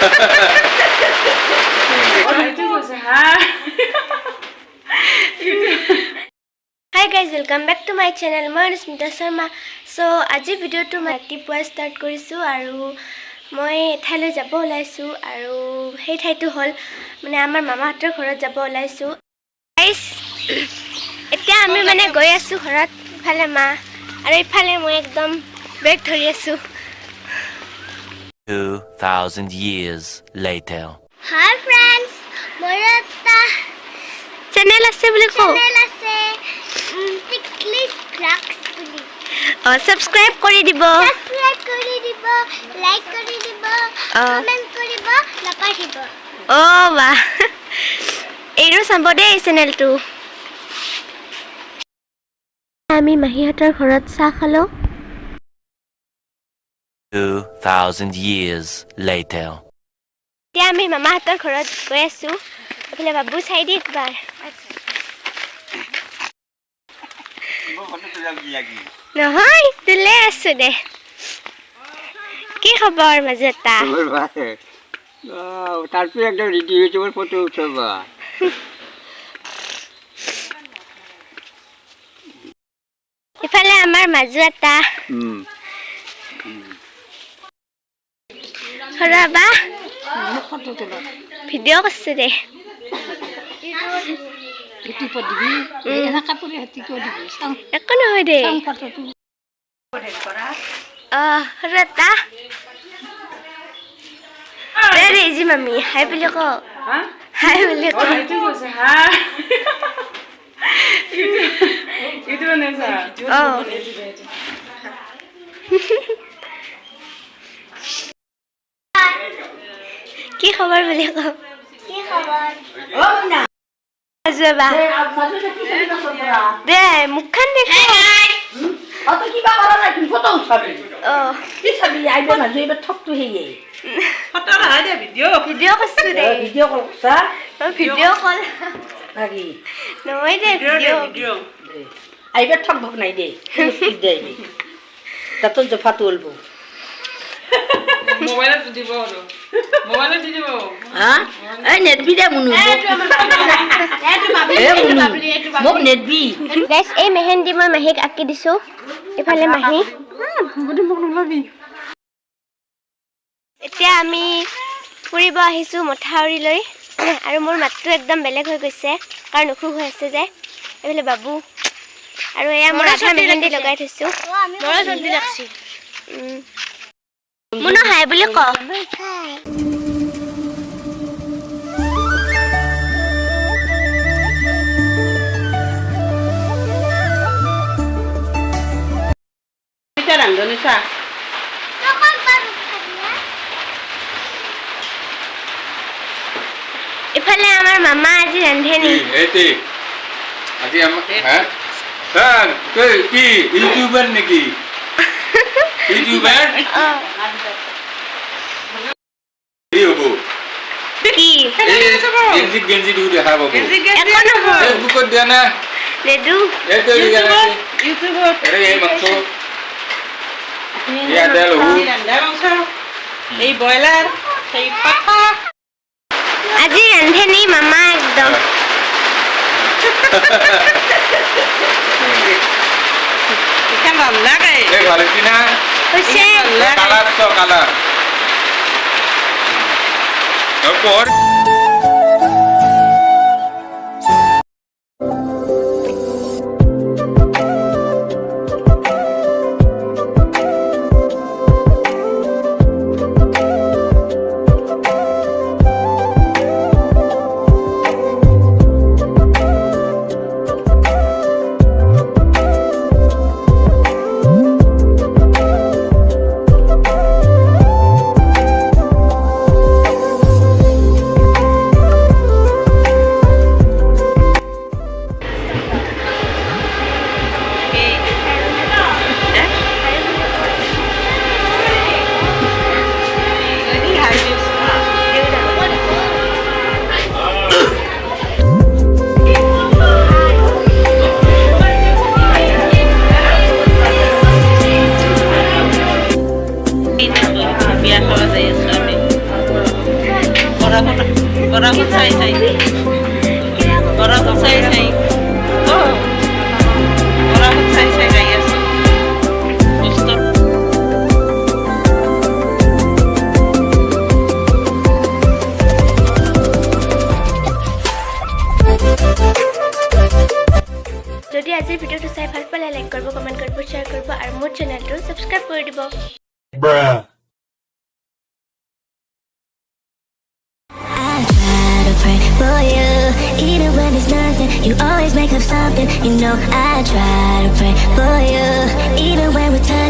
Hi guys, welcome back to my channel. My name is Smita Sharma. So, আজি ভিডিওটো মই ৰাতিপুৱা start কৰিছো আৰু মই ঠাইলৈ যাব ওলাইছো আৰু সেই ঠাইটো হ'ল মানে আমাৰ মামাহঁতৰ ঘৰত যাব ওলাইছো। গাইস, এতিয়া আমি মানে গৈ আছো ঘৰত, ইফালে মা আৰু ইফালে মই একদম ব্ৰেক ধৰি আছো। 2000 years later. Hi friends, মোৰ এটা চেনেল আছে বুলি কও। চেনেল আছে টিকলিস ব্লগছ বুলি। সাবস্ক্রাইব কৰি দিব। সাবস্ক্ৰাইব কৰি দিব, লাইক কৰি দিব, কমেন্ট কৰিব, নাপাহৰিব। বাহ। এইটো চাব দে চেনেলটো। আমি মাহীহঁতৰ ঘৰত চাহ খালো। 2000 years later. এতিয়া আমি মামাহঁতৰ ঘৰত গৈ আছো। এফালে বাবু চাই দি একবাৰ। নহয়, তুলে আছো দে। কি খবৰ মাজতা? তারপরে একটা রেডি হয়ে তোমার ফটো উঠাবা। ইফালে আমার মাজুতা। হরাবা ভিডিও করছে দে। একো নহয় দে। হরাতা জি মামি হাই বুলি ক। হাই বুলি ক। কি খবৰ বুলি ক। কি খবৰ? যাবা দে মুখখন দেখা। অত কিবা কৰা নাই তুমি ফটো উঠাবি। কি চাবি আইব মানুহ এইবাৰ ঠকটো হেয়ে ফটো নহয় দে ভিডিঅ' কৰছো দে। ভিডিঅ' কল কৰছা ভিডিও কল নাকি নহয় দে ভিডিও। আইবাৰ ঠক ভক নাই দে দে তাতো জফা তুলব মোবাইলত দিব আৰু মোবাইলত দিব হা এই নেটবি দে মুনু মোক নেটবি। গাইস এই মেহেন্দি মই মাহিক আঁকি দিছো। ইফালে মাহি এতিয়া আমি ফুৰিব আহিছো মথাউৰিলৈ আৰু মোৰ মাতটো একদম বেলেগ হৈ গৈছে কাৰণ অসুখ হৈ আছে যে। এইফালে বাবু আৰু এয়া মোৰ আধা মেহেন্দি লগাই থৈছো। মোৰ জলদি লাগছি। মুনো হাই বুলি ক। ৰান্ধনি চা ইফালে আমাৰ মামা আজি ৰান্ধে নি। আজি হ্যাঁ স্যার কি ইউটিউবার নাকি? ইউটিউবার কি হবো? কি গেঞ্জি গেঞ্জি দিও দেখা পাবো। ফেসবুকত দিয়া না নেদু এটো ইউটিউবত এই মাংস ইয়া দেলো এই ব্ৰইলাৰ এই পাঠা আজি ৰান্ধে নি মামা একদম। এখান ৰান্না গায় এই ভালেন্টিনা হইছে কালাৰ তো কালাৰ তাৰপৰ চাই চাই বৰফত চাই চাই বৰফত চাই চাই যাই আছো বস্তু যদি আজিৰ ভিডিঅ'টো চাই ভাল পালে লাইক কৰিব কমেণ্ট কৰিব শ্বেয়াৰ কৰিব আৰু মোৰ চেনেলটো ছাবস্ক্ৰাইব কৰি দিব Pray for you, even when there's nothing, you always make up something. You know I try to pray for you, even when we're touching.